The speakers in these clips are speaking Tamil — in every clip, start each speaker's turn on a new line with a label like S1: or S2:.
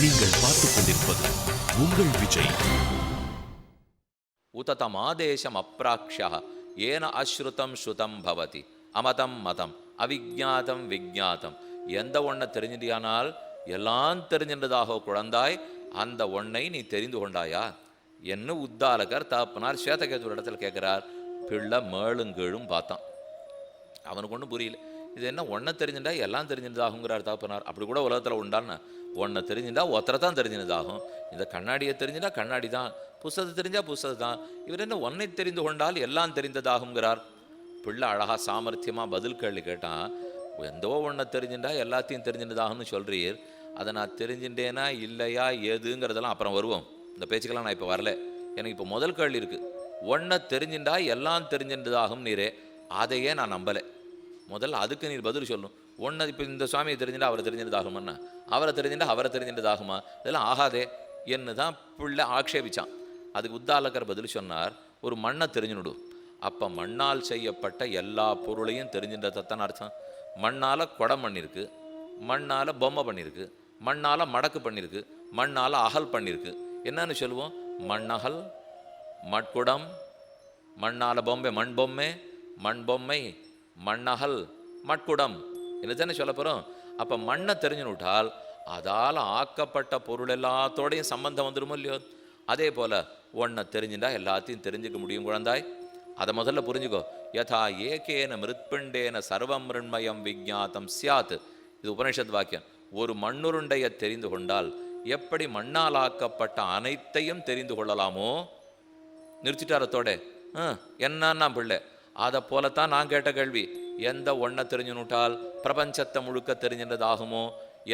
S1: நீங்கள் பார்த்துக் கொண்டிருப்பது உங்கள் விஜய்.
S2: உததமாதேசம் அப்ராக்ஷா ஏன அஸ்ருதம் ஸ்ருதம் பவதி அமதம் மதம் அவிஜாத்தம் விஜாத்தம். எந்த ஒன்றை தெரிஞ்சிட்டியானால் எல்லாம் தெரிஞ்சின்றதாக குழந்தாய், அந்த ஒன்னை நீ தெரிந்து கொண்டாயா என்ன உத்தாலகர் தாப்பனார் சேதகேது இடத்துல கேட்கிறார். பிள்ளை மேளுங்கீழும் பார்த்தான், அவனுக்கு ஒன்றும் புரியல. இது என்ன ஒன்றை தெரிஞ்சுட்டா எல்லாம் தெரிஞ்சின்றதாகுங்கிறார் தாப்பனார். அப்படி கூட உலகத்தில் உண்டான்னு ஒன்றை தெரிஞ்சுட்டா ஒருத்தரை தான் தெரிஞ்சினதாகும். இந்த கண்ணாடியை தெரிஞ்சுட்டா கண்ணாடி தான், புஸ்தகத்தை தெரிஞ்சால் புஸ்தகம் தான். இவர் என்ன ஒன்றை தெரிந்து கொண்டால் எல்லாம் தெரிந்ததாகுங்கிறார். பிள்ளை அழகாக சாமர்த்தியமாக பதில் கேள்வி கேட்டான். எந்தோ ஒன்றை தெரிஞ்சுட்டா எல்லாத்தையும் தெரிஞ்சினதாகும்னு சொல்கிறீர், அதை நான் தெரிஞ்சுட்டேனா இல்லையா ஏதுங்கிறதெல்லாம் அப்புறம் வருவோம். இந்த பேச்சுக்கெல்லாம் நான் இப்போ வரல. எனக்கு இப்போ முதல் கேள்வி இருக்குது. ஒன்றை தெரிஞ்சுட்டா எல்லாம் தெரிஞ்சின்றதாகும் நீரே, அதையே நான் நம்பலை. முதல்ல அதுக்கு நீர் பதில் சொல்லணும். ஒன்று இப்போ இந்த சுவாமியை தெரிஞ்சுட்டா அவரை தெரிஞ்சின்றதாகுமாண்ணா, அவரை தெரிஞ்சுட்டா அவரை தெரிஞ்சின்றதாகுமா, இதெல்லாம் ஆகாதே என்று தான் பிள்ளை ஆக்ஷேபிச்சான். அதுக்கு உத்தாலக்கர் பதில் சொன்னார், ஒரு மண்ணை தெரிஞ்சுடு. அப்போ மண்ணால் செய்யப்பட்ட எல்லா பொருளையும் தெரிஞ்சின்றதான் அர்த்தம். மண்ணால் குடம் பண்ணியிருக்கு, மண்ணால் பொம்மை பண்ணியிருக்கு, மண்ணால் மடக்கு பண்ணியிருக்கு, மண்ணால் அகல் பண்ணியிருக்கு. என்னன்னு சொல்லுவோம்? மண்ணகல், மட்குடம், மண்ணால் பொம்மை மண் பொம்மை, மண் பொம்மை, மண்ணகல், மட்குடம் என்ன தானே சொல்ல போகிறோம். அப்போ மண்ணை தெரிஞ்சுனுட்டால் அதால் ஆக்கப்பட்ட பொருள் எல்லாத்தோடையும் சம்பந்தம் வந்துடுமோ இல்லையோ. அதே போல் ஒன்றை தெரிஞ்சுட்டா எல்லாத்தையும் தெரிஞ்சுக்க முடியும் குழந்தாய். அதை முதல்ல புரிஞ்சுக்கோ. யதா ஏகேன மிருத்பிண்டேன சர்வம் மிருண்மயம் விஜாத்தம் சியாத். இது உபனிஷத் வாக்கியம். ஒரு மண்ணுருண்டையை தெரிந்து கொண்டால் எப்படி மண்ணால் ஆக்கப்பட்ட அனைத்தையும் தெரிந்து கொள்ளலாமோ. நிறுத்திட்டாரத்தோட என்னன்னா பிள்ளை அதை போலத்தான் நான் கேட்ட கேள்வி. எந்த ஒன்றை தெரிஞ்சுனுட்டால் பிரபஞ்சத்தை முழுக்க தெரிஞ்சின்றதாகுமோ,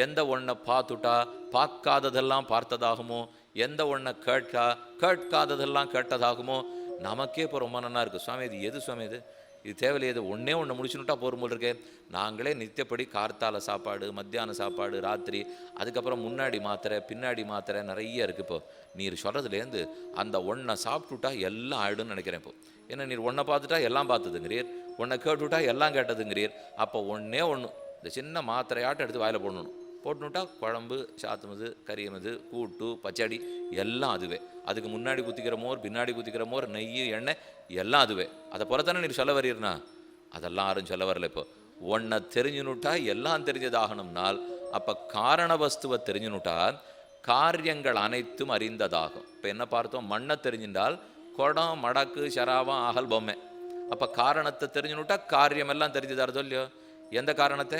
S2: எந்த ஒன்றை பார்த்துட்டா பார்க்காததெல்லாம் பார்த்ததாகுமோ, எந்த ஒன்றை கேட்டா கேட்காததெல்லாம் கேட்டதாகுமோ. நமக்கே இப்போ ரொம்ப நன்னா இருக்குது. சுவாமி இது எது சுவாமி, இது தேவையில்லை, இது ஒன்றே ஒன்று முடிச்சுனுட்டா போரும் போல் இருக்கே. நாங்களே நித்தியப்படி கார்த்தால சாப்பாடு, மத்தியான சாப்பாடு, ராத்திரி, அதுக்கப்புறம் முன்னாடி மாத்திரை பின்னாடி மாத்திரை நிறைய இருக்குது. இப்போ நீர் சொல்கிறதுலேருந்து அந்த ஒன்றை சாப்பிட்டுட்டா எல்லாம் ஆயிடும்னு நினைக்கிறேன். இப்போ ஏன்னா நீர் ஒன்றை பார்த்துட்டா எல்லாம் பார்த்துதுங்கிறீர், ஒன்றை கேட்டுவிட்டா எல்லாம் கேட்டதுங்கிறீர். அப்போ ஒன்றே ஒன்று இந்த சின்ன மாத்திரையாட்டம் எடுத்து வாயில் போடணும். போட்டுனுட்டா குழம்பு சாத்துமது, கறியமது, கூட்டு, பச்சடி எல்லாம் அதுவே. அதுக்கு முன்னாடி குத்திக்கிற மோர், பின்னாடி குத்திக்கிற மோர், நெய், எண்ணெய் எல்லாம் அதுவே. அதை போல தானே நீர் சொல்ல வரீர்னா, அதெல்லாம் யாரும் சொல்ல வரல. இப்போ ஒன்றை தெரிஞ்சுனுட்டா எல்லாம் தெரிஞ்சதாகணும்னால் அப்போ காரண வஸ்துவை தெரிஞ்சுனுட்டால் காரியங்கள் அனைத்தும் அறிந்ததாகும். இப்போ என்ன பார்த்தோம்? மண்ணை தெரிஞ்சின்றால் குடம், மடக்கு, சராவம், அகல், பொம்மை. அப்போ காரணத்தை தெரிஞ்சுனுட்டா காரியம் எல்லாம் தெரிஞ்சுதாரதோ இல்லையோ. எந்த காரணத்தை?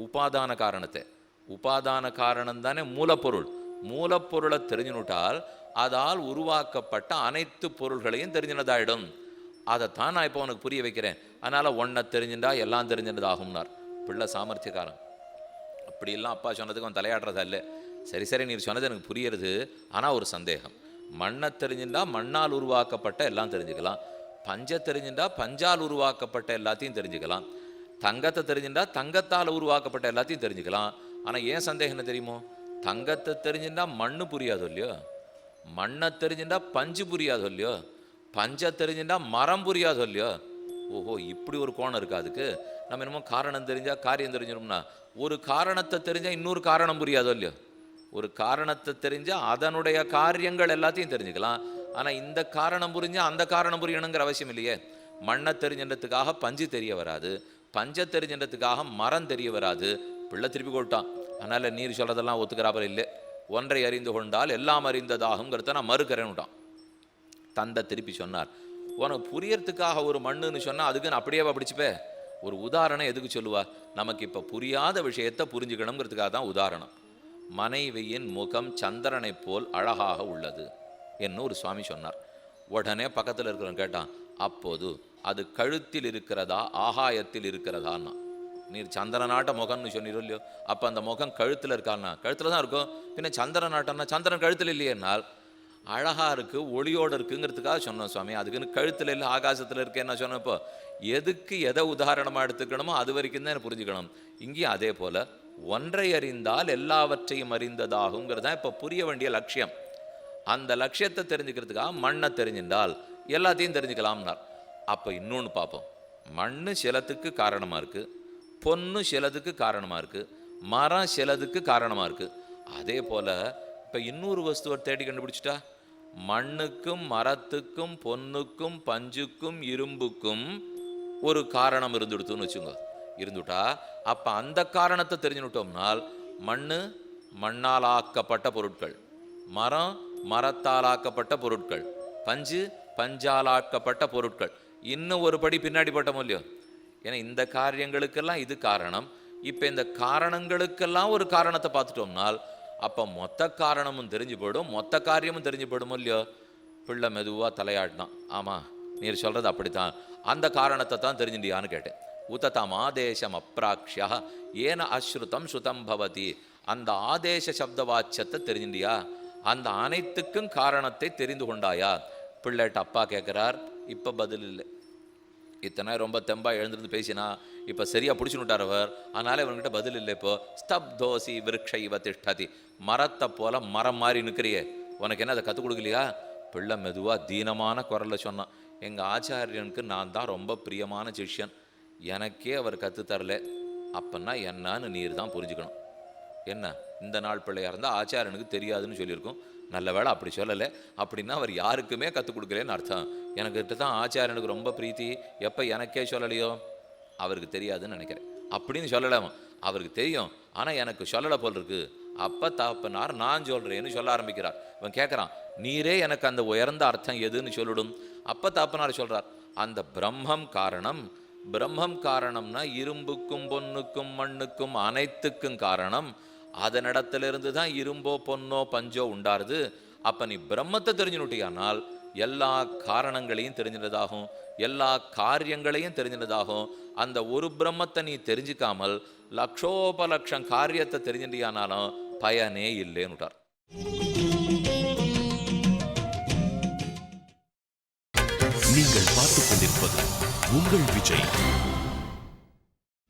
S2: உபாதான காரணத்தை. உபாதான காரணம் தானே மூலப்பொருள். மூலப்பொருளை தெரிஞ்சுனுட்டால் அதால் உருவாக்கப்பட்ட அனைத்து பொருள்களையும் தெரிஞ்சினதாயிடும். அதைத்தான் நான் இப்போ உனக்கு புரிய வைக்கிறேன். அதனால் ஒன்றை தெரிஞ்சுட்டா எல்லாம் தெரிஞ்சினதாகும்னார் பிள்ளை. சாமர்த்தியக்காரன். அப்படிலாம் அப்பா சொன்னதுக்கு அவன் தலையாடுறதா இல்லை. சரி சரி நீர் சொன்னது எனக்கு புரியுறது. ஆனால் ஒரு சந்தேகம். மண்ணை தெரிஞ்சுட்டா மண்ணால் உருவாக்கப்பட்ட எல்லாம் தெரிஞ்சுக்கலாம், பஞ்சை தெரிஞ்சுட்டா பஞ்சால் உருவாக்கப்பட்ட எல்லாத்தையும் தெரிஞ்சுக்கலாம், தங்கத்தை தெரிஞ்சுட்டா தங்கத்தால் உருவாக்கப்பட்ட எல்லாத்தையும் தெரிஞ்சுக்கலாம். ஆனால் ஏன் சந்தேகம் என்ன தெரியுமோ? தங்கத்தை தெரிஞ்சுட்டா மண்ணு புரியாதோ இல்லையோ, மண்ணை தெரிஞ்சுட்டா பஞ்சு புரியாதோ இல்லையோ, பஞ்சை தெரிஞ்சுட்டா மரம் புரியாதோ இல்லையோ. ஓஹோ, இப்படி ஒரு கோணம் இருக்குது. அதுக்கு நம்ம என்னமோ காரணம் தெரிஞ்சால் காரியம் தெரிஞ்சிடும்னா, ஒரு காரணத்தை தெரிஞ்சால் இன்னொரு காரணம் புரியாதோ இல்லையோ. ஒரு காரணத்தை தெரிஞ்சால் அதனுடைய காரியங்கள் எல்லாத்தையும் தெரிஞ்சுக்கலாம். ஆனால் இந்த காரணம் புரிஞ்சால் அந்த காரணம் புரியணுங்கிற அவசியம் இல்லையே. மண்ணை தெரிஞ்சின்றதுக்காக பஞ்சு தெரிய வராது, பஞ்சை தெரிஞ்சின்றதுக்காக மரம் தெரிய வராது. பிள்ளை திருப்பி கொட்டான். அதனால் நீர் சொல்கிறதெல்லாம் ஒத்துக்கிறாப்பல் இல்லை. ஒன்றை அறிந்து கொண்டால் எல்லாம் அறிந்ததாகுங்கிறத நான் மறுக்கிறேன்னுட்டான். தந்தை திருப்பி சொன்னார், உனக்கு புரியறதுக்காக ஒரு மண்ணுன்னு சொன்னால் அதுக்கு நான் அப்படியே படிச்சுப்பே. ஒரு உதாரணம் எதுக்கு சொல்லுவா? நமக்கு இப்போ புரியாத விஷயத்தை புரிஞ்சுக்கணுங்கிறதுக்காக தான் உதாரணம். மனைவியின் முகம் சந்திரனை போல் அழகாக உள்ளது என்ன ஒரு சுவாமி சொன்னார். உடனே பக்கத்தில் இருக்கிறவன் கேட்டான், அப்போது அது கழுத்தில் இருக்கிறதா ஆகாயத்தில் இருக்கிறதான்னா? நீர் சந்திரநாட்ட முகம்னு சொன்னீரோ இல்லையோ, அப்போ அந்த முகம் கழுத்தில் இருக்கான்னா? கழுத்தில் தான் இருக்கும். பின்ன சந்திரநாட்டம்னா சந்திரன் கழுத்தில் இல்லையேனால் அழகாக இருக்குது, ஒளியோடு இருக்குங்கிறதுக்காக சொன்னோம் சுவாமி. அதுக்குன்னு கழுத்தில் இல்லை ஆகாசத்தில் இருக்கு என்ன சொன்னோம். இப்போ எதுக்கு எதை உதாரணமாக எடுத்துக்கணுமோ அது வரைக்கும் தான் புரிஞ்சுக்கணும். இங்கேயும் அதே போல் ஒன்றை அறிந்தால் எல்லாவற்றையும் அறிந்ததாகுங்கிறது தான் இப்போ புரிய வேண்டிய லட்சியம். அந்த லட்சியத்தை தெரிஞ்சுக்கிறதுக்காக மண்ணை தெரிஞ்சின்றால் எல்லாத்தையும் தெரிஞ்சுக்கலாம்னார். அப்போ இன்னொன்று பார்ப்போம். மண்ணு சிலத்துக்கு காரணமாக இருக்குது, பொண்ணு சிலதுக்கு காரணமாக இருக்குது, மரம் சிலதுக்கு காரணமாக இருக்குது. அதே போல இப்போ இன்னொரு வஸ்துவை தேடி கண்டுபிடிச்சிட்டா, மண்ணுக்கும் மரத்துக்கும் பொன்னுக்கும் பஞ்சுக்கும் இரும்புக்கும் ஒரு காரணம் இருந்துடுத்துன்னு வச்சுங்க. இருந்துட்டா அப்போ அந்த காரணத்தை தெரிஞ்சுட்டோம்னால் மண்ணு மண்ணால் ஆக்கப்பட்ட பொருட்கள், மரம் மரத்தால் ஆக்கப்பட்ட பொருட்கள், பஞ்சு பஞ்சால் ஆக்கப்பட்ட பொருட்கள், இன்னும் ஒரு படி பின்னாடி பட்ட மூலியம். ஏன்னா இந்த காரியங்களுக்கெல்லாம் இது காரணம். இப்போ இந்த காரணங்களுக்கெல்லாம் ஒரு காரணத்தை பார்த்துட்டோம்னால் அப்போ மொத்த காரணமும் தெரிஞ்சு போயிடும், மொத்த காரியமும் தெரிஞ்சு போயிடும் இல்லையோ. பிள்ளை மெதுவாக தலையாடினான். ஆமாம் நீர் சொல்கிறது அப்படித்தான், அந்த காரணத்தை தான் தெரிஞ்சுட்டியான்னு கேட்டேன். உததம் ஆதேசம் அப்ராக்ஷா ஏன அஸ்ருதம் சுதம் பவதி. அந்த ஆதேச சப்த வாச்சத்தை தெரிஞ்சுட்டியா, அந்த அனைத்துக்கும் காரணத்தை தெரிந்து கொண்டாயா? பிள்ளைகிட்ட அப்பா கேட்குறார். இப்போ பதில் இல்லை. இத்தனை ரொம்ப தெம்பா எழுந்திருந்து பேசினா இப்போ சரியாக பிடிச்சுன்னுட்டார் அவர். அதனால இவன்கிட்ட பதில் இல்லை. இப்போ ஸ்தப்தோசி விருக்ஷ இவ திஷ்டதி, மரத்தை போல மரம் மாறி நிற்கிறியே, உனக்கு என்ன அதை கற்றுக் கொடுக்கலையா? பிள்ளை மெதுவாக தீனமான குரலில் சொன்னான். எங்கள் ஆச்சாரியனுக்கு நான் தான் ரொம்ப பிரியமான சிஷ்யன், எனக்கே அவர் கற்றுத்தரல. அப்பன்னா என்னன்னு நீர் தான் புரிஞ்சுக்கணும். என்ன இந்த நாள் பிள்ளையாக இருந்தால் ஆச்சாரியனுக்கு தெரியாதுன்னு சொல்லியிருக்கோம். நல்ல வேளை அப்படி சொல்லலை. அப்படின்னா அவர் யாருக்குமே கற்றுக் கொடுக்கலன்னு அர்த்தம். எனக்கிட்ட தான் ஆச்சாரியனுக்கு ரொம்ப பிரீத்தி, எப்போ எனக்கே சொல்லலையோ அவருக்கு தெரியாதுன்னு நினைக்கிறேன் அப்படின்னு சொல்லலாம். அவருக்கு தெரியும் ஆனால் எனக்கு சொல்லலை போல் இருக்கு. அப்போ தாப்பனார் நான் சொல்கிறேன்னு சொல்ல ஆரம்பிக்கிறார். இவன் கேட்குறான், நீரே எனக்கு அந்த உயர்ந்த அர்த்தம் எதுன்னு சொல்லிடும். அப்போ தாப்பனார் சொல்கிறார், அந்த பிரம்மம் காரணம். பிரம்மம் காரணம்னா இரும்புக்கும் பொன்னுக்கும் மண்ணுக்கும் அனைத்துக்கும் காரணம். அதனிடத்திலிருந்து தான் இரும்போ பொன்னோ பஞ்சோ உண்டாருது. அப்போ நீ பிரம்மத்தை தெரிஞ்சுனுட்டியானால் எல்லா காரணங்களையும் தெரிஞ்சினதாகும், எல்லா காரியங்களையும் தெரிஞ்சினதாகும். அந்த ஒரு பிரம்மத்தை நீ தெரிஞ்சிக்காமல் லட்சோபலட்சம் காரியத்தை தெரிஞ்சிட்டியானாலும் பயனே இல்லைன்னுட்டார்.
S1: நீங்கள் பார்த்துக் கொண்டிருப்பது உங்கள் விஜய்.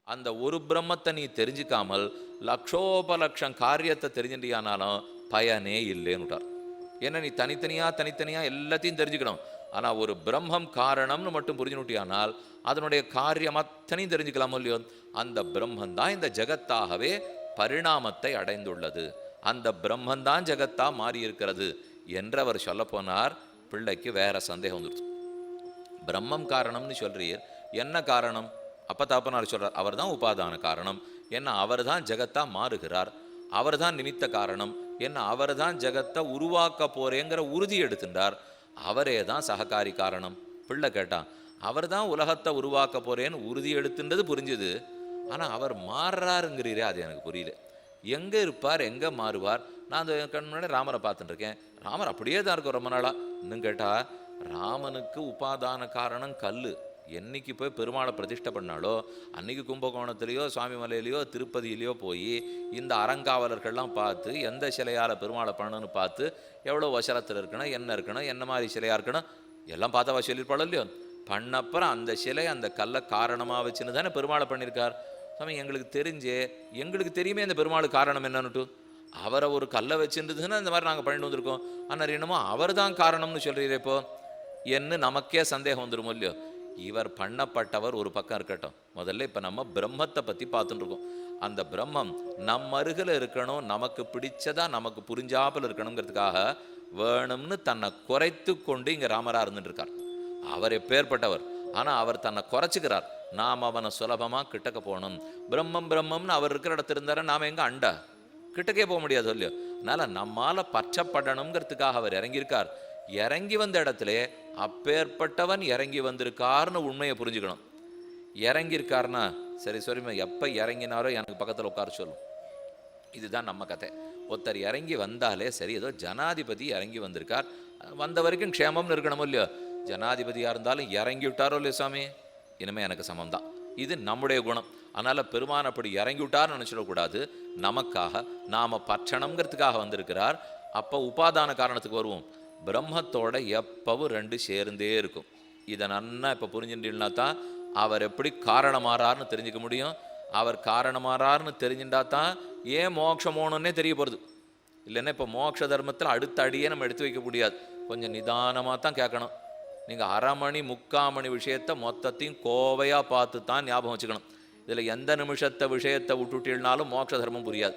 S2: அந்த ஒரு பிரம்மத்தை நீ தெரிஞ்சிக்காமல் லட்சோபலட்சம் காரியத்தை தெரிஞ்சிட்டியானாலும் பயனே இல்லைன்னுட்டார். ஏன்னா நீ தனித்தனியாக எல்லாத்தையும் தெரிஞ்சுக்கணும். ஆனால் ஒரு பிரம்மம் காரணம்னு மட்டும் புரிஞ்சுனுட்டியானால் அதனுடைய காரியம் அத்தனையும் தெரிஞ்சுக்கலாமோ இல்லையோ. அந்த பிரம்மந்தான் இந்த ஜகத்தாகவே பரிணாமத்தை அடைந்துள்ளது, அந்த பிரம்மந்தான் ஜகத்தா மாறி இருக்கிறது என்றவர் சொல்ல போனார். பிள்ளைக்கு வேற சந்தேகம் வந்துடுச்சு. பிரம்மம் காரணம்னு சொல்றீர், என்ன காரணம்? அப்போ தாப்பனார் சொல்றார், அவர் தான் உபாதான காரணம். என்ன அவர் தான் ஜகத்தா மாறுகிறார், அவர் தான் நிமித்த காரணம். என்ன அவர் தான் ஜகத்தை உருவாக்க போறேங்கிற உறுதி எடுத்துட்டார், அவரே தான் சககாரி காரணம். பிள்ளை கேட்டான், அவர் தான் உலகத்தை உருவாக்க போறேன்னு உறுதி எடுத்துன்றது புரிஞ்சுது, ஆனால் அவர் மாறுறாருங்கிறீரே அது எனக்கு புரியல. எங்கே இருப்பார், எங்கே மாறுவார்? நான் அந்த கண் முன்னாடி ராமரை பார்த்துட்டு இருக்கேன், ராமர் அப்படியே தான் இருக்கும் ரொம்ப நாளாக. இன்னும் கேட்டால் ராமனுக்கு உபாதான காரணம் கல். என்னைக்கு போய் பெருமாளை பிரதிஷ்டை பண்ணாலோ அன்னைக்கு கும்பகோணத்துலேயோ சுவாமிமலையிலையோ திருப்பதியிலையோ போய் இந்த அறங்காவலர்கள்லாம் பார்த்து எந்த சிலையால் பெருமாளை பண்ணணும்னு பார்த்து எவ்வளோ வசரத்தில் இருக்கணும், என்ன இருக்கணும், என்ன மாதிரி சிலையாக இருக்கணும் எல்லாம் பார்த்தவா சொல்லியிருப்பாளோ இல்லையோ. பண்ணப்புறம் அந்த சிலை அந்த கல்லை காரணமாக வச்சுன்னு தானே பெருமாளை பண்ணியிருக்கார். சாமி எங்களுக்கு தெரியுமே இந்த பெருமாளுக்கு காரணம் என்னன்னுட்டு, அவரை ஒரு கல்லை வச்சுருந்துன்னா இந்த மாதிரி நாங்கள் பண்ணிட்டு வந்திருக்கோம். ஆனால் என்னமோ அவர் தான் காரணம்னு சொல்கிறீரே இப்போ என்ன நமக்கே சந்தேகம் வந்துடும் இல்லையோ. இவர் பண்ணப்பட்டவர் ஒரு பக்கம் இருக்கட்டும், முதல்ல இப்போ நம்ம பிரம்மத்தை பற்றி பார்த்துட்டு இருக்கோம். அந்த பிரம்மம் நம்ம அருகில் இருக்கணும், நமக்கு பிடிச்சதா நமக்கு புரிஞ்சாப்பில் இருக்கணுங்கிறதுக்காக வேணும்னு தன்னை குறைத்து கொண்டு இங்கே ராமராக இருந்துட்டு இருக்கார். அவர் எப்பேற்பட்டவர், ஆனால் அவர் தன்னை குறைச்சிக்கிறார். நாம் அவனை சுலபமாக கிட்டக்க போகணும். பிரம்மம்னு அவர் இருக்கிற இடத்துல இருந்தார நாம் எங்கே அண்டா கிட்டக்கே போக முடியாது இல்லையோ. அதனால் நம்மால் பற்றப்படணுங்கிறதுக்காக அவர் இறங்கியிருக்கார். இறங்கி வந்த இடத்துல அப்பேற்பட்டவன் இறங்கி வந்திருக்காருன்னு உண்மையை புரிஞ்சுக்கணும். இறங்கியிருக்காருன்னா சரி எப்போ இறங்கினாரோ எனக்கு பக்கத்தில் உட்கார சொல்லும். இதுதான் நம்ம கதை. ஒருத்தர் இறங்கி வந்தாலே சரி, ஏதோ ஜனாதிபதி இறங்கி வந்திருக்கார், வந்த வரைக்கும் க்ஷேமம்னு இருக்கணுமோ இல்லையோ. ஜனாதிபதியாக இருந்தாலும் இறங்கி விட்டாரோ இல்லையோ சாமி, இனிமேல் எனக்கு சமம்தான். இது நம்முடைய குணம். அதனால் பெருமான் அப்படி இறங்கி விட்டார்னு நினச்சிடக்கூடாது. நமக்காக நாம் பற்றணங்கிறதுக்காக வந்திருக்கிறார். அப்போ உபாதான காரணத்துக்கு வருவோம். பிரம்மத்தோட எப்பவும் ரெண்டு சேர்ந்தே இருக்கும். இதை நன்னா இப்போ புரிஞ்சுட்டீங்கன்னா தான் அவர் எப்படி காரணமாறார்னு தெரிஞ்சுக்க முடியும். அவர் காரணமாறார்னு தெரிஞ்சுட்டா தான் ஏன் மோட்சம் போகணுன்னே தெரிய போகிறது. இல்லைன்னா இப்போ மோட்ச தர்மத்தில் அடுத்த அடியே நம்ம எடுத்து வைக்க முடியாது. கொஞ்சம் நிதானமாக தான் கேட்கணும். நீங்கள் அரை மணி 3/4 மணி விஷயத்தை மொத்தத்தையும் கோவையாக பார்த்து தான் ஞாபகம் வச்சுக்கணும். இதில் எந்த நிமிஷத்தை விஷயத்தை விட்டுட்டீங்கனாலும் மோட்ச தர்மம் புரியாது.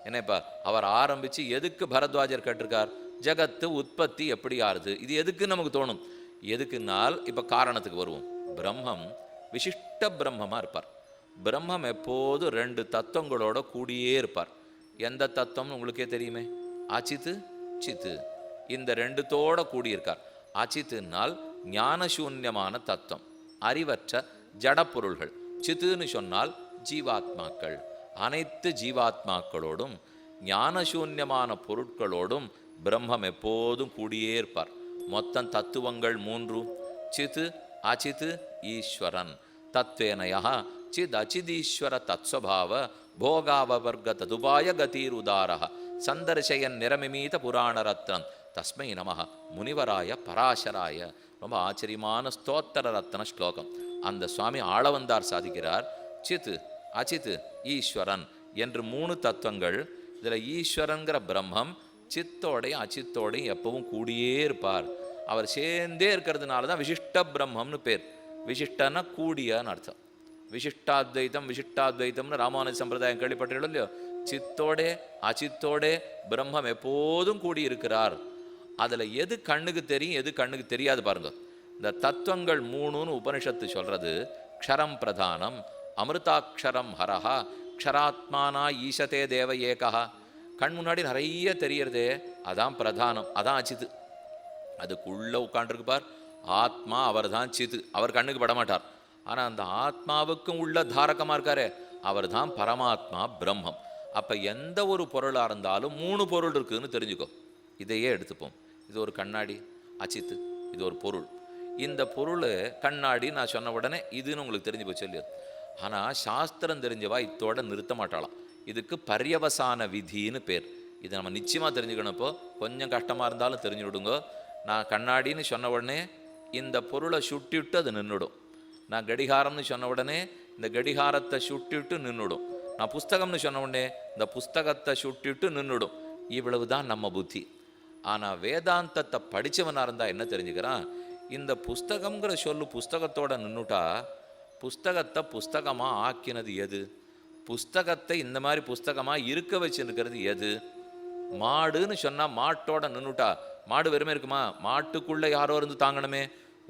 S2: என்னப்பா அவர் ஆரம்பித்து எதுக்கு பரத்வாஜர் கேட்டிருக்கார்? ஜகத்து உற்பத்தி எப்படி ஆறுது, இது எதுக்கு நமக்கு தோணும். எதுக்குன்னால் இப்போ காரணத்துக்கு வருவோம். பிரம்மம் விசிஷ்ட பிரம்மமாக இருப்பார். பிரம்மம் எப்போதும் 2 தத்துவங்களோட கூடியே இருப்பார். எந்த தத்துவம்னு உங்களுக்கே தெரியுமே, அச்சித்து சித்து. இந்த 2தோட கூடியிருக்கார். அச்சித்துனால் ஞானசூன்யமான தத்துவம், அறிவற்ற ஜடப்பொருள்கள். சித்துன்னு சொன்னால் ஜீவாத்மாக்கள். அனைத்து ஜீவாத்மாக்களோடும் ஞானசூன்யமான பொருட்களோடும் பிரம்மம் எப்போதும் கூடியே இருப்பார். மொத்தம் தத்துவங்கள் 3: சித்து அச்சித்து ஈஸ்வரன். தத்வேனயா சித் அச்சிதீஸ்வர தத்ஸ்வபாவ போகாவவர்க ததுபாய கதீர் உதாரஹ சந்தர்சயன் நிரமிமீத புராண ரத்னம் தஸ்மை நமஹ முனிவராய பராசராய. ரொம்ப ஆச்சரியமான ஸ்தோத்திர ரத்ன ஸ்லோகம். அந்த சுவாமி ஆளவந்தார் சாதிக்கிறார், சித்து அச்சித்து ஈஸ்வரன் என்று 3 தத்துவங்கள். இதில் ஈஸ்வரன்கிற பிரம்மம் சித்தோடையும் அச்சித்தோடையும் எப்பவும் கூடியே இருப்பார். அவர் சேர்ந்தே இருக்கிறதுனால தான் விசிஷ்ட பிரம்மம்னு பேர். விசிஷ்டன்னா கூடியன்னு அர்த்தம். விசிஷ்டாத்வைத்தம் விசிஷ்டாத்வைத்தம்னு ராமானுஜ சம்பிரதாயம் கேள்விப்பட்டீங்களோ இல்லையோ, சித்தோடே அச்சித்தோடே பிரம்மம் எப்போதும் கூடி இருக்கிறார். அதில் எது கண்ணுக்கு தெரியும், எது கண்ணுக்கு தெரியாது பாருங்க. இந்த தத்துவங்கள் 3ன்னு உபனிஷத்து சொல்றது, க்ஷரம் பிரதானம், அமிர்தாட்சரம் ஹரஹா, க்ஷராத்மானா ஈசதே தேவ ஏகா. கண் முன்னாடி நிறைய தெரியறதே, அதான் பிரதானம், அதான் அச்சித்து. அதுக்குள்ளே உட்காண்டிருக்கு பார் ஆத்மா, அவர் தான் சித்து. அவர் கண்ணுக்கு படமாட்டார். ஆனால் அந்த ஆத்மாவுக்கும் உள்ள தாரகமாக இருக்காரே, அவர் தான் பரமாத்மா பிரம்மம். அப்போ எந்த ஒரு பொருளாக இருந்தாலும் 3 பொருள் இருக்குதுன்னு தெரிஞ்சுக்கோ. இதையே எடுத்துப்போம். இது ஒரு கண்ணாடி, அச்சித்து. இது ஒரு பொருள். இந்த பொருள் கண்ணாடி நான் சொன்ன உடனே இதுன்னு உங்களுக்கு தெரிஞ்சு போச்சு இல்லையோ. ஆனால் சாஸ்திரம் தெரிஞ்சவா இதோட நிறுத்த மாட்டாளாம். இதுக்கு பர்யவசான விதின்னு பேர். இதை நம்ம நிச்சயமாக தெரிஞ்சுக்கணும். இப்போ கொஞ்சம் கஷ்டமாக இருந்தாலும் தெரிஞ்சு விடுங்க. நான் கண்ணாடின்னு சொன்ன உடனே இந்த பொருளை சுட்டிவிட்டு அது நின்றுடும். நான் கடிகாரம்னு சொன்ன உடனே இந்த கடிகாரத்தை சுட்டிவிட்டு நின்றுடும். நான் புஸ்தகம்னு சொன்ன உடனே இந்த புஸ்தகத்தை சுட்டிவிட்டு நின்றுடும். இவ்வளவு தான் நம்ம புத்தி. ஆனால் வேதாந்தத்தை படித்தவனாக இருந்தால் என்ன தெரிஞ்சுக்கிறான், இந்த புஸ்தகம்ங்கிற சொல்லு புஸ்தகத்தோட நின்றுட்டா புஸ்தகத்தை புஸ்தகமாக ஆக்கினது எது, புஸ்தகத்தை இந்த மாதிரி புஸ்தகமாக இருக்க வச்சுருக்கிறது எது. மாடுன்னு சொன்னால் மாட்டோட நின்றுட்டா மாடு வெறுமே இருக்குமா, மாட்டுக்குள்ளே யாரோ இருந்து தாங்கணுமே.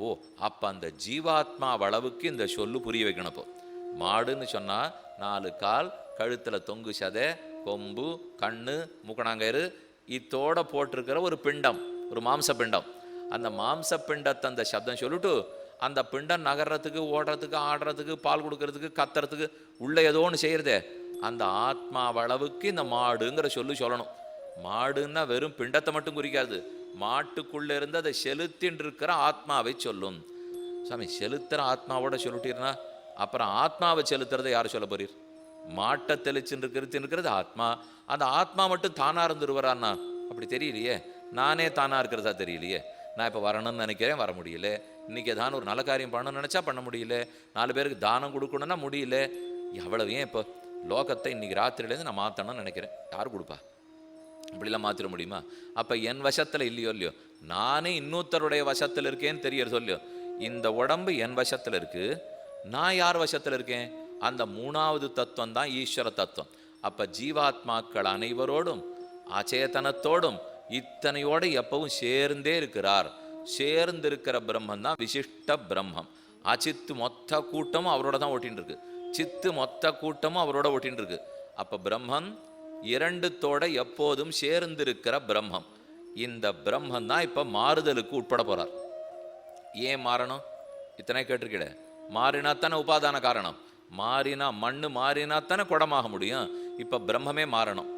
S2: ஓ, அப்போ அந்த ஜீவாத்மா அளவுக்கு இந்த சொல்லு புரிய வைக்கணும். இப்போ மாடுன்னு சொன்னால் 4 கால், கழுத்தில் தொங்கு சதை, கொம்பு, கண்ணு, மூக்கணாங்கயிறு, இத்தோட போட்டிருக்கிற ஒரு பிண்டம், ஒரு மாம்ச பிண்டம். அந்த மாம்ச பிண்டத்தை அந்த சப்தம் சொல்லிட்டு அந்த பிண்டம் நகர்றதுக்கு, ஓடுறதுக்கு, ஆடுறதுக்கு, பால் கொடுக்கறதுக்கு, கத்துறதுக்கு உள்ள ஏதோ ஒன்று செய்யறதே, அந்த ஆத்மாவளவுக்கு இந்த மாடுங்கிற சொல்லு சொல்லணும். மாடுன்னா வெறும் பிண்டத்தை மட்டும் குறிக்காது, மாட்டுக்குள்ளே இருந்து அதை செலுத்தின்னு இருக்கிற ஆத்மாவை சொல்லும். சாமி, செலுத்துகிற ஆத்மாவோட சொல்லிட்டீர்னா அப்புறம் ஆத்மாவை செலுத்துறதை யார் சொல்ல போறீர்? மாட்டை தெளிச்சுன்னு இருக்கிறது ஆத்மா. அந்த ஆத்மா மட்டும் தானாக இருந்துருவரான்னா அப்படி தெரியலையே. நானே தானாக இருக்கிறதா தெரியலையே. நான் இப்போ வரணும்னு நினைக்கிறேன், வர முடியல. இன்றைக்கி ஏதாவது ஒரு நல்ல காரியம் பண்ணணும்னு நினச்சா பண்ண முடியல. 4 பேருக்கு தானம் கொடுக்கணும்னா முடியல. எவ்வளவு ஏன் இப்போ லோகத்தை இன்றைக்கி ராத்திரிலேருந்து நான் மாற்றணும்னு நினைக்கிறேன், யார் கொடுப்பா? இப்படிலாம் மாற்றிட முடியுமா? அப்போ என் வசத்தில் இல்லையோ இல்லையோ, நானே இன்னொருத்தருடைய வசத்தில் இருக்கேன்னு தெரியறது இல்லையோ. இந்த உடம்பு என் வசத்தில் இருக்குது, நான் யார் வசத்தில் இருக்கேன்? அந்த 3வது தத்துவம் தான் ஈஸ்வர தத்துவம். அப்போ ஜீவாத்மாக்கள் அனைவரோடும் அச்சேதனத்தோடும் இத்தனையோடு எப்பவும் சேர்ந்தே இருக்கிறார். சேர்ந்து இருக்கிற பிரம்மன் தான் விசிஷ்ட பிரம்மம். அச்சித்து மொத்த கூட்டமும் அவரோட தான் ஓட்டின்னு இருக்கு, சித்து மொத்த கூட்டமும் அவரோட ஓட்டின்னு இருக்கு. அப்போ பிரம்மன் 2தோட எப்போதும் சேர்ந்திருக்கிற பிரம்மம். இந்த பிரம்மன் தான் இப்போ மாறுதலுக்கு உட்பட போறார். ஏன் மாறணும்? இத்தனை கேட்டிருக்கீட. மாறினா தானே உபாதான காரணம். மாறினா மண்ணு மாறினா தானே குடமாக முடியும். இப்போ பிரம்மமே மாறணும்.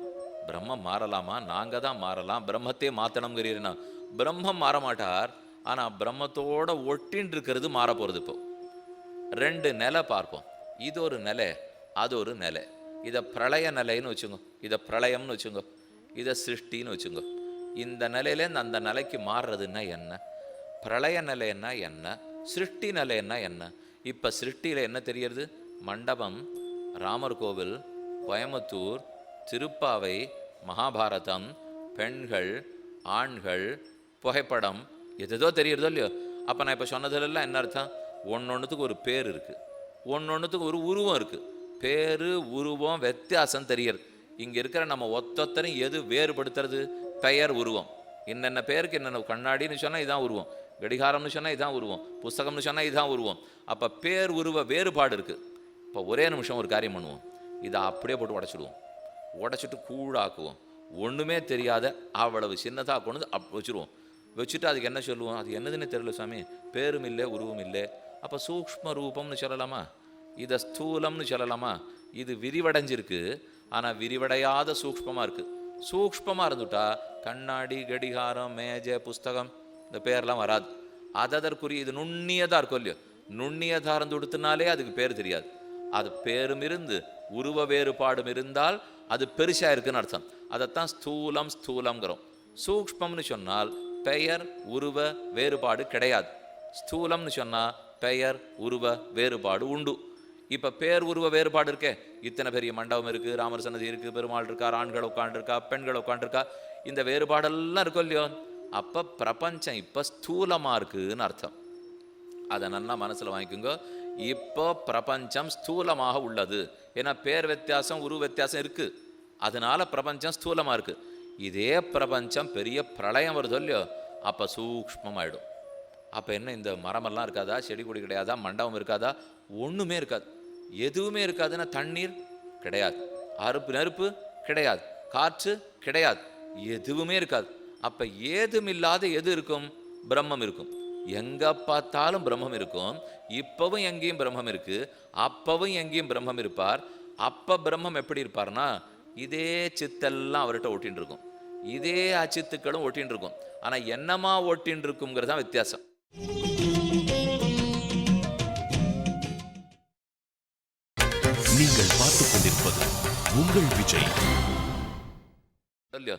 S2: பிரம்மம் மாறலாமா? நாங்கள் தான் மாறலாம். பிரம்மத்தையே மாற்றணுங்கிறீங்கன்னா பிரம்மம் மாற மாட்டார். ஆனால் பிரம்மத்தோட ஒட்டின்னு இருக்கிறது மாற போகிறது. இப்போ 2 நிலை பார்ப்போம். இது ஒரு நிலை, அது ஒரு நிலை. இதை பிரளய நிலைன்னு வச்சுங்க, இதை பிரளயம்னு வச்சுங்க, இதை சிருஷ்டின்னு வச்சுங்க. இந்த நிலையிலேருந்து அந்த நிலைக்கு மாறுறதுன்னா என்ன? பிரளய நிலைன்னா என்ன? சிருஷ்டி நிலைன்னா என்ன? இப்போ சிருஷ்டியில் என்ன தெரியறது? மண்டபம், ராமர் கோவில், கோயம்புத்தூர், திருப்பாவை, மகாபாரதம், பெண்கள், ஆண்கள், புகைப்படம், எதோ தெரியறதோ இல்லையோ. அப்போ நான் இப்போ சொன்னதுலாம் என்ன அர்த்தம்? ஒன்னொன்றுத்துக்கு ஒரு பேர் இருக்குது, ஒன்னொன்றுத்துக்கு ஒரு உருவம் இருக்குது. பேரு உருவம் வித்தியாசம் தெரியுது. இங்கே இருக்கிற நம்ம ஒத்தொத்தனையும் எது வேறுபடுத்துறது? பெயர், உருவம். என்னென்ன பேருக்கு என்னென்ன, கண்ணாடின்னு சொன்னால் இதான் உருவம், கடிகாரம்னு சொன்னால் இதான் உருவம், புஸ்தகம்னு சொன்னால் இதான் உருவம். அப்போ பேர் உருவ வேறுபாடு இருக்குது. இப்போ ஒரே நிமிஷம் ஒரு காரியம் பண்ணுவோம், இதை அப்படியே போட்டு உடச்சிடுவோம், உடச்சிட்டு கூழாக்குவோம், ஒன்றுமே தெரியாத அவ்வளவு சின்னதாக கொண்டு வச்சுருவோம். வச்சுட்டு அதுக்கு என்ன சொல்லுவோம்? அது என்னதுன்னு தெரியல சாமி, பேரும் இல்லை உருவம் இல்லை. அப்போ சூக்ஷ்ம ரூபம்னு சொல்லலாமா? இதை ஸ்தூலம்னு சொல்லலாமா? இது விரிவடைஞ்சிருக்கு, ஆனால் விரிவடையாத சூக்ஷ்மமாக இருக்குது. சூக்ஷ்மமாக இருந்துட்டா கண்ணாடி, கடிகாரம், மேஜை, புஸ்தகம் இந்த பேர்லாம் வராது. அதற்குரிய இது நுண்ணியதாக இருக்கும் இல்லையோ, நுண்ணியதாக இருந்து கொடுத்தனாலே அதுக்கு பேர் தெரியாது. அது பேரும் இருந்து உருவ வேறுபாடும் இருந்தால் அது பெருசாக இருக்குன்னு அர்த்தம். அதைத்தான் ஸ்தூலம் ஸ்தூலம்ங்கிறோம். சூக்ஷ்மம்னு சொன்னால் பெயர் உருவ வேறுபாடு கிடையாது. ஸ்தூலம்னு சொன்னால் பெயர் உருவ வேறுபாடு உண்டு. இப்போ பேர் உருவ வேறுபாடு இருக்கே, இத்தனை பெரிய மண்டபம் இருக்குது, ராமர் சன்னதி இருக்குது, பெருமாள் இருக்கார், ஆண்கள் உட்காண்டிருக்கா, பெண்கள் உட்காண்டிருக்கா, இந்த வேறுபாடெல்லாம் இருக்கும் இல்லையோ. அப்போ பிரபஞ்சம் இப்போ ஸ்தூலமாக இருக்குன்னு அர்த்தம். அதை நல்லா மனசில் வாங்கிக்கோங்க. இப்போ பிரபஞ்சம் ஸ்தூலமாக உள்ளது. ஏன்னா பேர் வித்தியாசம் உருவ வித்தியாசம் இருக்குது, அதனால பிரபஞ்சம் ஸ்தூலமாக இருக்குது. இதே பிரபஞ்சம் பெரிய பிரளயம் வருது இல்லையோ, அப்போ சூக்ஷ்மமாயிடும். அப்போ என்ன, இந்த மரமெல்லாம் இருக்காதா, செடி கொடி கிடையாதா, மண்டபம் இருக்காதா? ஒன்றுமே இருக்காது. எதுவுமே இருக்காதுன்னா தண்ணீர் கிடையாது, நெருப்பு கிடையாது, காற்று கிடையாது, எதுவுமே இருக்காது. அப்போ ஏதுமில்லாத எது இருக்கும்? பிரம்மம் இருக்கும். எங்கே பார்த்தாலும் பிரம்மம் இருக்கும். இப்போவும் எங்கேயும் பிரம்மம் இருக்கு, அப்பவும் எங்கேயும் பிரம்மம் இருப்பார். அப்போ பிரம்மம் எப்படி இருப்பார்னா, இதே சித்தெல்லாம் அவர்கிட்ட ஒட்டின்னு இருக்கும், இதே அச்சித்துக்களும் ஒட்டின்னு இருக்கும். ஆனால் என்னமா ஒட்டின்னு இருக்குங்கிறது தான் வித்தியாசம்.
S1: நீங்கள் பார்த்துக் கொண்டிருப்பது உங்கள் விஜய்.
S2: இல்லையோ,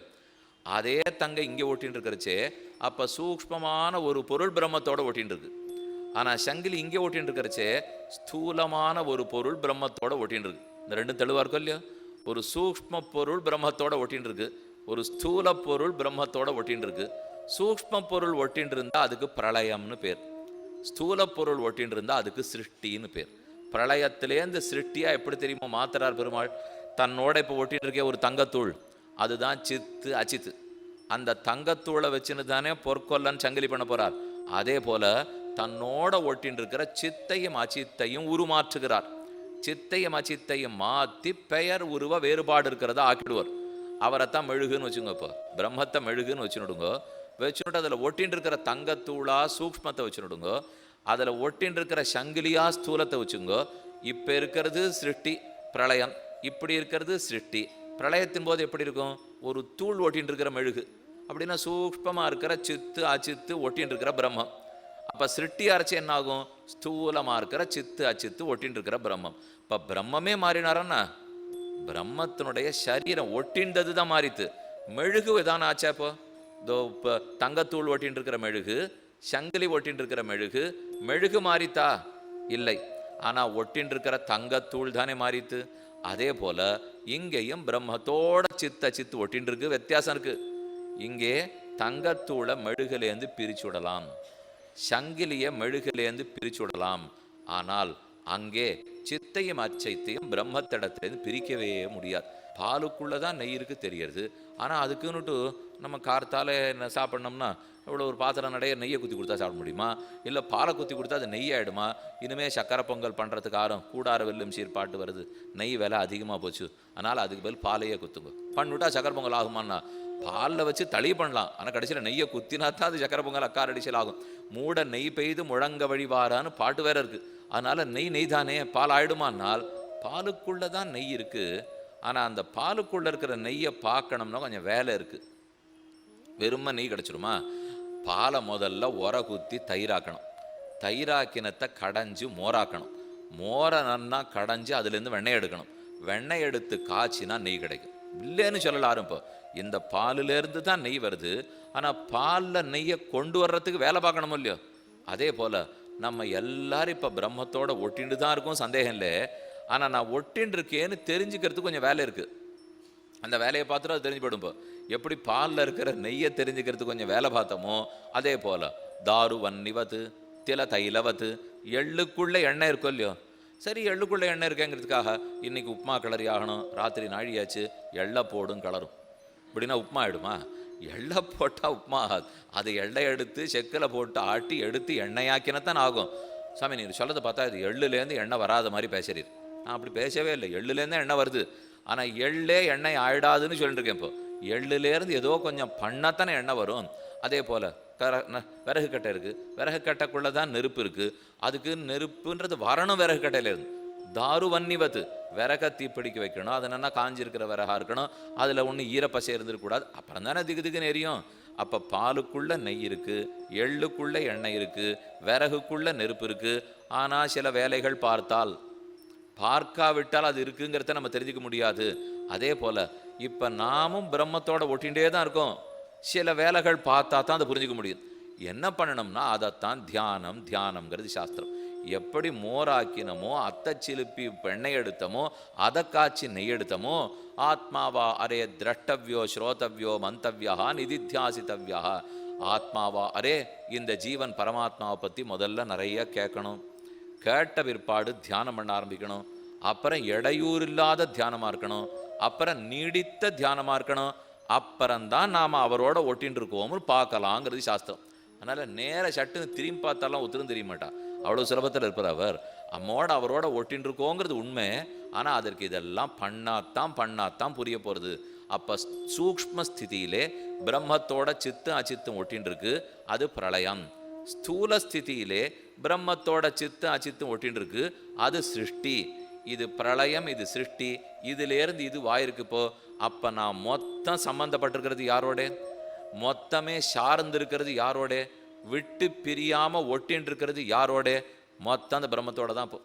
S2: அதே தங்க இங்கே ஒட்டின்னு இருக்கிறச்சே, அப்போ சூக்ஷ்மமான ஒரு பொருள் பிரம்மத்தோட ஒட்டின்னு இருக்கு. ஆனால் சங்கிலி இங்கே ஒட்டின்னு இருக்கிறச்சே ஸ்தூலமான ஒரு பொருள் பிரம்மத்தோட ஒட்டின்னு இருக்கு. இந்த ரெண்டும் தெளிவாக இருக்கும் இல்லையோ. ஒரு சூக்ஷ்ம பொருள் பிரம்மத்தோட ஒட்டின்னு இருக்கு, ஒரு ஸ்தூல பொருள் பிரம்மத்தோட ஒட்டின்னு இருக்கு. சூக்ஷ்ம பொருள் ஒட்டின்னு இருந்தால் அதுக்கு பிரளயம்னு பேர், ஸ்தூல பொருள் ஒட்டின்னு இருந்தால் அதுக்கு சிருஷ்டின்னு பேர். பிரளயத்திலேருந்து சிருஷ்டியா எப்படி தெரியுமோ மாத்துறார் பெருமாள். தன்னோட இப்போ ஒட்டின்னு இருக்கே ஒரு தங்கத்தூள், அதுதான் சித்து அச்சித்து. அந்த தங்கத்தூளை வச்சுன்னு தானே பொற்கொல்லன் சங்கிலி பண்ண போறார். அதே போல தன்னோட ஒட்டின்னு இருக்கிற சித்தையும் அச்சித்தையும் உருமாற்றுகிறார். சித்தையும் அச்சித்தையும் மாற்றி பெயர் உருவ வேறுபாடு இருக்கிறதா ஆக்கிடுவார். அவரைத்தான் மெழுகுன்னு வச்சுங்க. இப்போ பிரம்மத்தை மெழுகுன்னு வச்சுடுங்க, வச்சுட்டு அதில் ஒட்டின்னு இருக்கிற தங்கத்தூளா சூக்ஷ்மத்தை வச்சுடுங்க, அதில் ஒட்டின்னு இருக்கிற சங்கிலியா ஸ்தூலத்தை வச்சுங்க. இப்போ இருக்கிறது சிருஷ்டி பிரளயம், இப்படி இருக்கிறது சிருஷ்டி. பிரளயத்தின் போது எப்படி இருக்கும்? ஒரு தூள் ஒட்டின்னு இருக்கிற மெழுகு, அப்படின்னா சூக்ஷ்மமாக இருக்கிற சித்து அச்சித்து ஒட்டின்னு இருக்கிற பிரம்மம். அப்போ சிருஷ்டி அரைச்சி என்ன ஆகும்? ஸ்தூலமாக இருக்கிற சித்து அச்சித்து ஒட்டின்னு இருக்கிற பிரம்மம். இப்போ பிரம்மமே மாறினாரன்னா பிரம்மத்தினுடைய சரீரம் ஒட்டின்றது தான் மாறித்து. மெழுகு இதான ஆச்சா? இப்போ இதோ இப்போ தங்கத்தூள் ஒட்டின்னு இருக்கிற மெழுகு, சங்கிலி ஒட்டின்னு இருக்கிற மெழுகு, மெழுகு மாறித்தா? இல்லை. ஆனால் ஒட்டின்னு இருக்கிற தங்கத்தூள் தானே மாறித்து. அதே போல இங்கேயும் பிரம்மத்தோட சித்து ஒட்டின்னு இருக்கு, வித்தியாசம் இருக்கு. இங்கே தங்கத்தூளை மெழுகுலேருந்து பிரிச்சு விடலாம், சங்கிலியை மெழுகுலேருந்து பிரிச்சு விடலாம். ஆனால் அங்கே சித்தையும் அச்சைத்தையும் பிரம்மத்திடத்திலேருந்து பிரிக்கவே முடியாது. பாலுக்குள்ளதான் நெய் இருக்கு தெரியறது. ஆனால் அதுக்குன்னுட்டு நம்ம கார்த்தால என்ன சாப்பிட்ணோம்னா இவ்வளோ ஒரு பாத்திரம் நிறைய நெய்யை குத்தி கொடுத்தா சாப்பிட முடியுமா? இல்லை பாலை குத்தி கொடுத்தா அது நெய் ஆகிடுமா? இனிமேல் சக்கரை பொங்கல் பண்ணுறதுக்கு ஆரம் கூடார வெல்லும் சீர்பாட்டு வருது, நெய் விலை அதிகமாக போச்சு, அதனால் அதுக்கு பதில் பாலையே குத்துங்க. பண்ணிவிட்டா சக்கரை பொங்கல் ஆகுமான்னா பாலில் வச்சு தளி பண்ணலாம், ஆனால் கடைசியில் நெய்யை குத்தினா தான் அது சக்கரை பொங்கல் அக்கார் அடிச்சல் ஆகும். மூட நெய் பெய்து முழங்க வழிவாரான்னு பாட்டு வேற இருக்குது. அதனால் நெய் தானே பால் ஆயிடுமானால் பாலுக்குள்ளே தான் நெய் இருக்குது. ஆனால் அந்த பாலுக்குள்ளே இருக்கிற நெய்யை பார்க்கணும்னா கொஞ்சம் வேலை இருக்குது. வெறும நெய் கிடச்சிருமா? பாலை முதல்ல உர குத்தி தயிராக்கணும், தயிராக்கினத்தை கடைஞ்சி மோராக்கணும், மோரை நன்னா கடைஞ்சி அதுலேருந்து வெண்ணெய் எடுக்கணும், வெண்ணெய் எடுத்து காய்ச்சினா நெய் கிடைக்கும். இல்லைன்னு சொல்லல ஆரம்போ, இந்த பாலிலேருந்து தான் நெய் வருது. ஆனால் பாலில் நெய்யை கொண்டு வர்றதுக்கு வேலை பார்க்கணும் இல்லையோ. அதே போல் நம்ம எல்லாரும் இப்போ பிரம்மத்தோட ஒட்டின்னு தான் இருக்கும், சந்தேகம் இல்லை. ஆனால் நான் ஒட்டின்னு இருக்கேன்னு தெரிஞ்சுக்கிறதுக்கு கொஞ்சம் வேலை இருக்குது. அந்த வேலையை பார்த்துட்டு அது தெரிஞ்சு போயிடும். இப்போ எப்படி பாலில் இருக்கிற நெய்யை தெரிஞ்சுக்கிறதுக்கு கொஞ்சம் வேலை பார்த்தோமோ அதே போல் தாரு வன்னிவத்து தில தைலவத்து, எள்ளுக்குள்ளே எண்ணெய் இருக்கும் இல்லையோ. சரி எள்ளுக்குள்ளே எண்ணெய் இருக்கேங்கிறதுக்காக இன்னைக்கு உப்புமா கிளறி ஆகணும், ராத்திரி நாழியாச்சு, எள்ளை போடும் கிளறும். இப்படின்னா உப்புமா ஆயிடுமா? எள்ளை போட்டால் உப்புமா ஆகாது. அது எள்ளை எடுத்து செக்கில் போட்டு ஆட்டி எடுத்து எண்ணெயாக்கினத்தான் ஆகும். சாமி நீங்கள் சொல்லதை பார்த்தா இது எள்ளுலேருந்து எண்ணெய் வராத மாதிரி பேசுறீர். நான் அப்படி பேசவே இல்லை. எள்ளுலேருந்து எண்ணெய் வருது. ஆனால் எள்ளே எண்ணெய் ஆயிடாதுன்னு சொல்லிட்டு இருக்கேன். இப்போ எள்ளுலேருந்து ஏதோ கொஞ்சம் பண்ணத்தானே எண்ணெய் வரும். அதே போல் விறகு கட்டை இருக்குது. விறகு கட்டைக்குள்ளே தான் நெருப்பு இருக்குது. அதுக்கு நெருப்புன்றது வரணும் விறகு கட்டையிலேருந்து. தாருவன்னிவத்து விறக தீப்பிடிக்க வைக்கணும். அது என்னன்னா காஞ்சிருக்கிற விறகா இருக்கணும். அதில் ஒன்றும் ஈரப்பசை இருந்துருக்கூடாது. அப்புறம் தானே திக்கு திக்குன்னு எரியும். அப்போ பாலுக்குள்ளே நெய் இருக்குது, எள்ளுக்குள்ளே எண்ணெய் இருக்குது, விறகுக்குள்ளே நெருப்பு இருக்குது. ஆனால் சில வேலைகள் பார்க்காவிட்டால் அது இருக்குங்கிறத நம்ம தெரிஞ்சுக்க முடியாது. அதே போல் இப்போ நாமும் பிரம்மத்தோட ஒட்டிகிட்டே தான் இருக்கோம். சில வேலைகள் பார்த்தா தான் அதை புரிஞ்சுக்க முடியும். என்ன பண்ணணும்னா அதைத்தான் தியானம்ங்கிறது சாஸ்திரம். எப்படி மோராக்கினமோ அத்தை சிலுப்பி எண்ணெய் எடுத்தமோ அதை காய்ச்சி நெய் எடுத்தமோ ஆத்மாவா அரே திரஷ்டவ்யோ ஸ்ரோதவ்யோ மந்தவ்யா நிதித்தியாசித்தவ்யா. ஆத்மாவா அரே இந்த ஜீவன் பரமாத்மாவை பற்றி முதல்ல நிறைய கேட்கணும். கேட்ட பிற்பாடு தியானம் பண்ண ஆரம்பிக்கணும். அப்புறம் இடையூறு இல்லாத தியானமாக இருக்கணும். அப்புறம் நீடித்த தியானமாக இருக்கணும். அப்புறம்தான் நாம் அவரோட ஒட்டின்னு இருக்கோம்னு பார்க்கலாங்கிறது சாஸ்திரம். அதனால் நேர சட்டுன்னு திரும்பி பார்த்தாலாம் ஒத்துரும் தெரிய மாட்டா. அவ்வளோ சுலபத்தில் இருப்பார் அவர். அவரோட ஒட்டின்னு இருக்கோங்கிறது உண்மை. ஆனால் அதற்கு இதெல்லாம் பண்ணாத்தான் புரிய போகிறது. அப்போ சூக்ஷ்ம ஸ்திதியிலே பிரம்மத்தோட சித்தம் அச்சித்தம் ஒட்டின்னு இருக்கு, அது பிரளயம். ஸ்தூல ஸ்திதியிலே பிரம்மத்தோட சித்தம் அச்சித்தம் ஒட்டின்னு இருக்கு, அது சிருஷ்டி. இது பிரளயம், இது சிருஷ்டி. இதுலேருந்து இது வாயிருக்குப்போ. அப்போ நான் மொத்தம் சம்பந்தப்பட்டிருக்கிறது யாரோட? மொத்தமே சார்ந்திருக்கிறது யாரோட? விட்டு பிரியாமல் ஒட்டின்னு இருக்கிறது யாரோட? மொத்தம் அந்த பிரம்மத்தோட தான் இப்போ.